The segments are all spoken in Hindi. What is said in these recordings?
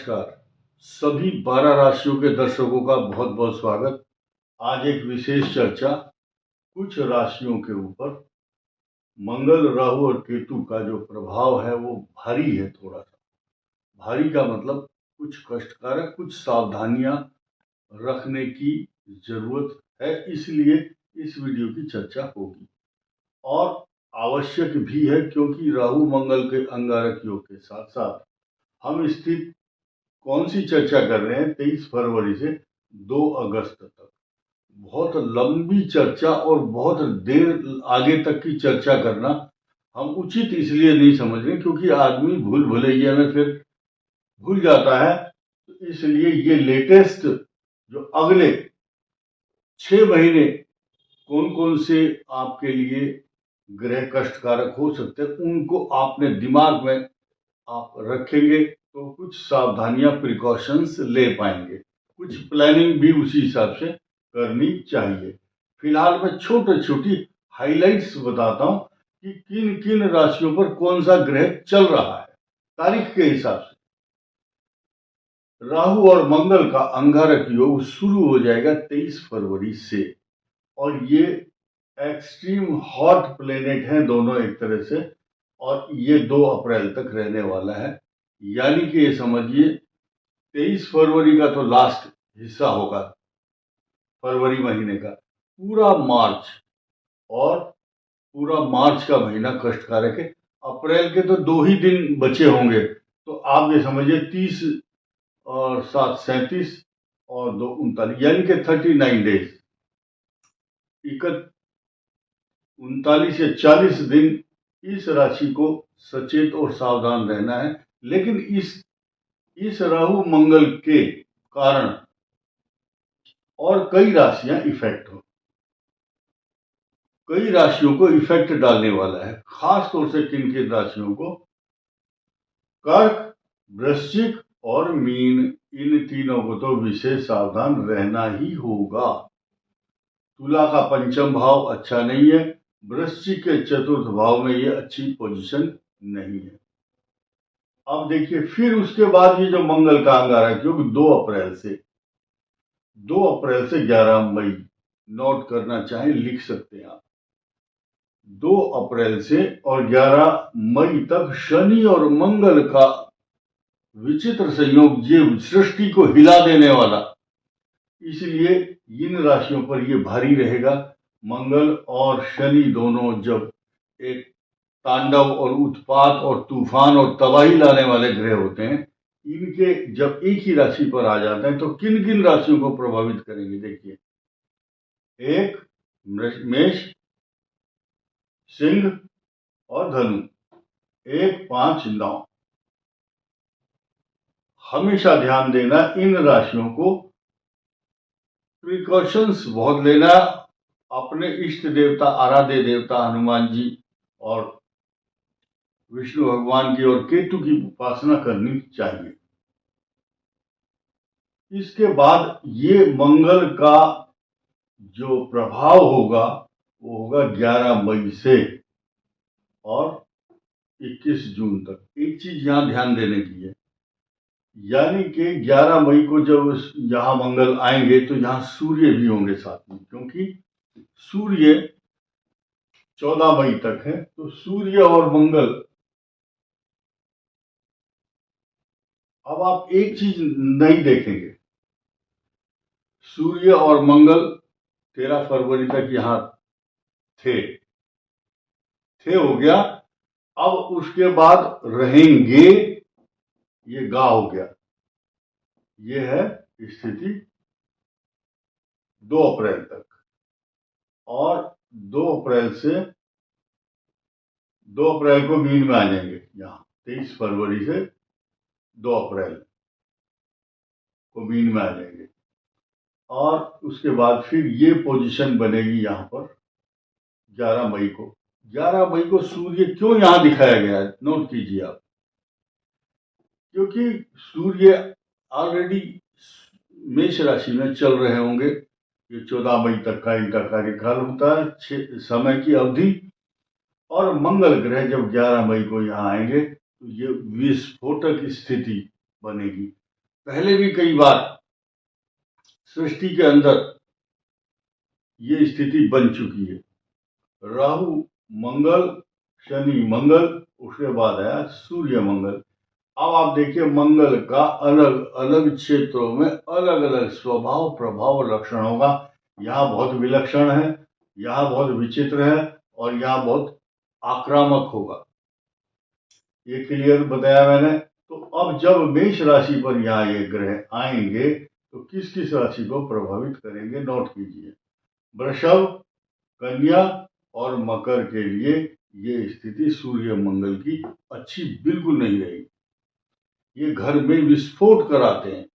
नमस्कार। सभी 12 राशियों के दर्शकों का बहुत बहुत स्वागत। आज एक विशेष चर्चा कुछ राशियों के ऊपर मंगल, राहु और केतु का जो प्रभाव है वो भारी है। थोड़ा सा भारी का मतलब कुछ कष्टकारक, कुछ सावधानियां रखने की जरूरत है, इसलिए इस वीडियो की चर्चा होगी और आवश्यक भी है, क्योंकि राहु मंगल के अंगारक योग के साथ साथ हम स्थित कौन सी चर्चा कर रहे हैं 23 फरवरी से 2 अगस्त तक। बहुत लंबी चर्चा और बहुत देर आगे तक की चर्चा करना हम उचित इसलिए नहीं समझ रहे क्योंकि आदमी भूल भुलैया में फिर भूल जाता है। तो इसलिए ये लेटेस्ट जो अगले 6 महीने कौन कौन से आपके लिए ग्रह कष्टकारक हो सकते हैं उनको आपने दिमाग में आप रखेंगे तो कुछ सावधानियां, प्रिकॉशंस ले पाएंगे। कुछ प्लानिंग भी उसी हिसाब से करनी चाहिए। फिलहाल मैं छोटी छोटी हाइलाइट्स बताता हूं कि किन किन राशियों पर कौन सा ग्रह चल रहा है तारीख के हिसाब से। राहु और मंगल का अंगारक योग शुरू हो जाएगा 23 फरवरी से और ये एक्सट्रीम हॉट प्लेनेट हैं दोनों एक तरह से, और ये 2 अप्रैल तक रहने वाला है। यानी कि ये समझिए 23 फरवरी का तो लास्ट हिस्सा होगा फरवरी महीने का, पूरा मार्च और पूरा मार्च का महीना कष्टकारक है। अप्रैल के तो 2 ही दिन बचे होंगे, तो आप ये समझिए 30 और 7 37 और 2 39, यानी कि 39 डेज, 39 या 40 दिन इस राशि को सचेत और सावधान रहना है। लेकिन इस राहु मंगल के कारण और कई राशियां इफेक्ट हो, कई राशियों को इफेक्ट डालने वाला है। खास तौर से किन किन राशियों को? कर्क, वृश्चिक और मीन, इन तीनों को तो विशेष सावधान रहना ही होगा। तुला का पंचम भाव अच्छा नहीं है, वृश्चिक के चतुर्थ भाव में ये अच्छी पोजीशन नहीं है। अब देखिए फिर उसके बाद ये जो मंगल का अंगारक योग 2 अप्रैल से 11 मई, नोट करना चाहें लिख सकते हैं आप। 2 अप्रैल से और 11 मई तक शनि और मंगल का विचित्र संयोग, ये सृष्टि को हिला देने वाला, इसलिए इन राशियों पर ये भारी रहेगा। मंगल और शनि दोनों जब एक तांडव और उत्पात और तूफान और तबाही लाने वाले ग्रह होते हैं, इनके जब एक ही राशि पर आ जाते हैं तो किन किन राशियों को प्रभावित करेंगे देखिए। 1 मेष, सिंह और धनु, 1 5 9। हमेशा ध्यान देना इन राशियों को प्रिकॉशंस बहुत लेना, अपने इष्ट देवता, आराध्य देवता हनुमान जी और विष्णु भगवान की और केतु की उपासना करनी चाहिए। इसके बाद ये मंगल का जो प्रभाव होगा वो होगा 11 मई से और 21 जून तक। एक चीज यहां ध्यान देने की है, यानी कि 11 मई को जब यहां मंगल आएंगे तो यहां सूर्य भी होंगे साथ में, क्योंकि सूर्य 14 मई तक है। तो सूर्य और मंगल, अब आप एक चीज नहीं देखेंगे, सूर्य और मंगल 13 फरवरी तक यहां थे हो गया। अब उसके बाद रहेंगे, ये गा हो गया। ये है स्थिति 2 अप्रैल तक, और 2 अप्रैल से 2 अप्रैल को मीन में आ जाएंगे। यहाँ 23 फरवरी से 2 अप्रैल को मीन में आ जाएंगे, और उसके बाद फिर ये पोजीशन बनेगी यहाँ पर 11 मई को। 11 मई को सूर्य क्यों यहां दिखाया गया है, नोट कीजिए आप, क्योंकि सूर्य ऑलरेडी मेष राशि में चल रहे होंगे। ये 14 मई तक का इनका कार्यकाल होता है, समय की अवधि, और मंगल ग्रह जब 11 मई को यहाँ आएंगे तो ये विस्फोटक स्थिति बनेगी। पहले भी कई बार सृष्टि के अंदर ये स्थिति बन चुकी है। राहु मंगल, शनि मंगल, उसके बाद आया सूर्य मंगल। अब आप देखिए मंगल का अलग अलग क्षेत्रों में अलग अलग स्वभाव प्रभाव लक्षण होगा। यहाँ बहुत विलक्षण है, यहाँ बहुत विचित्र है और यहाँ बहुत आक्रामक होगा। ये क्लियर बताया मैंने। तो अब जब मेष राशि पर यहाँ ये ग्रह आएंगे तो किस किस राशि को प्रभावित करेंगे, नोट कीजिए। वृषभ, कन्या और मकर के लिए ये स्थिति सूर्य मंगल की अच्छी बिल्कुल नहीं रहेगी। ये घर में विस्फोट कराते हैं,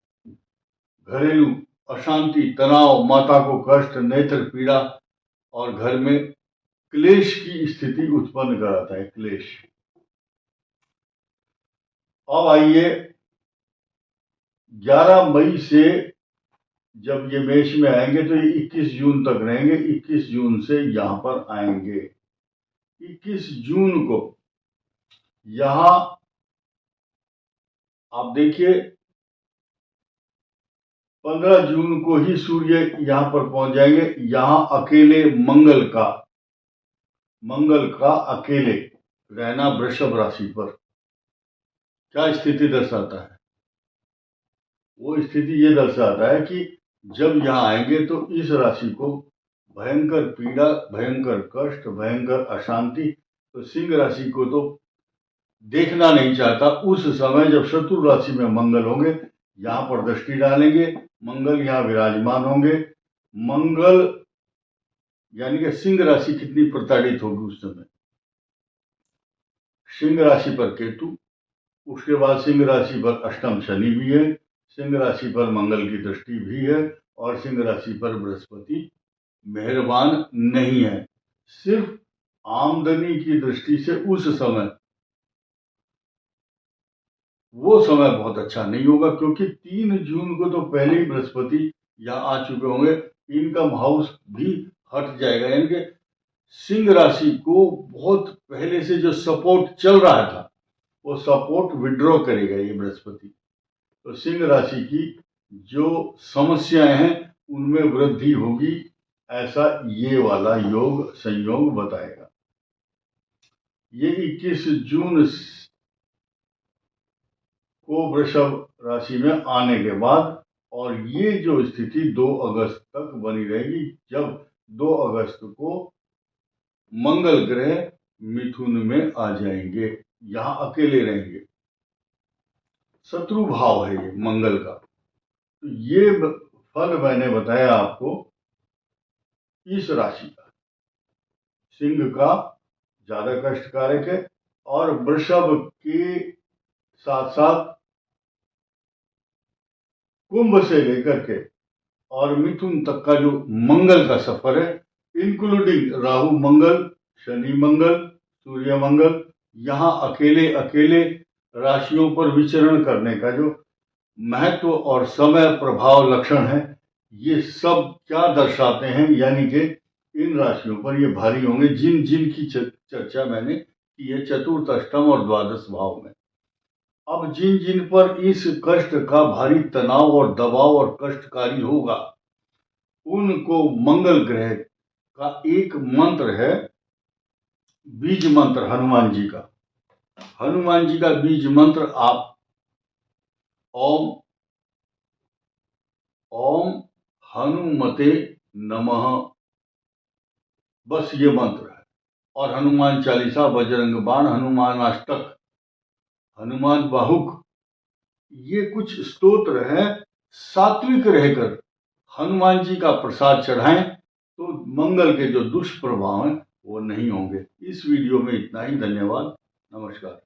घरेलू अशांति, तनाव, माता को कष्ट, नेत्र पीड़ा और घर में क्लेश की स्थिति उत्पन्न कराता है, क्लेश। अब आइए 11 मई से जब ये मेष में आएंगे तो ये 21 जून तक रहेंगे। 21 जून से यहां पर आएंगे। 21 जून को यहां आप देखिए 15 जून को ही सूर्य यहां पर पहुंच जाएंगे। यहां अकेले मंगल का अकेले रहना वृषभ राशि पर क्या स्थिति दर्शाता है? वो स्थिति ये दर्शाता है कि जब यहाँ आएंगे तो इस राशि को भयंकर पीड़ा, भयंकर कष्ट, भयंकर अशांति, तो सिंह राशि को तो देखना नहीं चाहता। उस समय जब शत्रु राशि में मंगल होंगे, यहाँ पर दृष्टि डालेंगे, मंगल यहाँ विराजमान होंगे। मंगल यानी कि सिंह राशि कितनी प्रताड़ित होगी उस समय। सिंह राशि पर केतु, उसके बाद सिंह राशि पर अष्टम शनि भी है, सिंह राशि पर मंगल की दृष्टि भी है और सिंह राशि पर बृहस्पति मेहरबान नहीं है। सिर्फ आमदनी की दृष्टि से उस समय वो समय बहुत अच्छा नहीं होगा, क्योंकि 3 जून को तो पहले ही बृहस्पति यहाँ आ चुके होंगे, इनकम हाउस भी हट जाएगा। यानी कि सिंह राशि को बहुत पहले से जो सपोर्ट चल रहा था वो सपोर्ट विड्रॉ करेगा ये बृहस्पति। तो सिंह राशि की जो समस्याएं हैं उनमें वृद्धि होगी, ऐसा ये वाला योग संयोग बताएगा। ये 21 जून को वृषभ राशि में आने के बाद और ये जो स्थिति 2 अगस्त तक बनी रहेगी, जब 2 अगस्त को मंगल ग्रह मिथुन में आ जाएंगे, यहां अकेले रहेंगे। शत्रु भाव है ये मंगल का। तो ये फल मैंने बताया आपको इस राशि का। सिंह का ज्यादा कष्टकारक है और वृषभ के साथ साथ कुंभ से लेकर के और मिथुन तक का जो मंगल का सफर है, इंक्लूडिंग राहु मंगल, शनि मंगल, सूर्य मंगल, यहाँ अकेले अकेले राशियों पर विचरण करने का जो महत्व और समय प्रभाव लक्षण है, ये सब क्या दर्शाते हैं? यानी कि इन राशियों पर ये भारी होंगे जिन जिन की चर्चा मैंने की है चतुर्थ, अष्टम और द्वादश भाव में। अब जिन जिन पर इस कष्ट का भारी तनाव और दबाव और कष्टकारी होगा, उनको मंगल ग्रह का एक मंत्र है, बीज मंत्र हनुमान जी का। हनुमान जी का बीज मंत्र आप ओम ओम हनुमते नमः, बस ये मंत्र है। और हनुमान चालीसा, बजरंग बाण, हनुमान अष्टक, हनुमान बाहुक, ये कुछ स्तोत्र हैं। सात्विक रहकर हनुमान जी का प्रसाद चढ़ाएं तो मंगल के जो दुष्प्रभाव हैं वो नहीं होंगे। इस वीडियो में इतना ही। धन्यवाद, नमस्कार।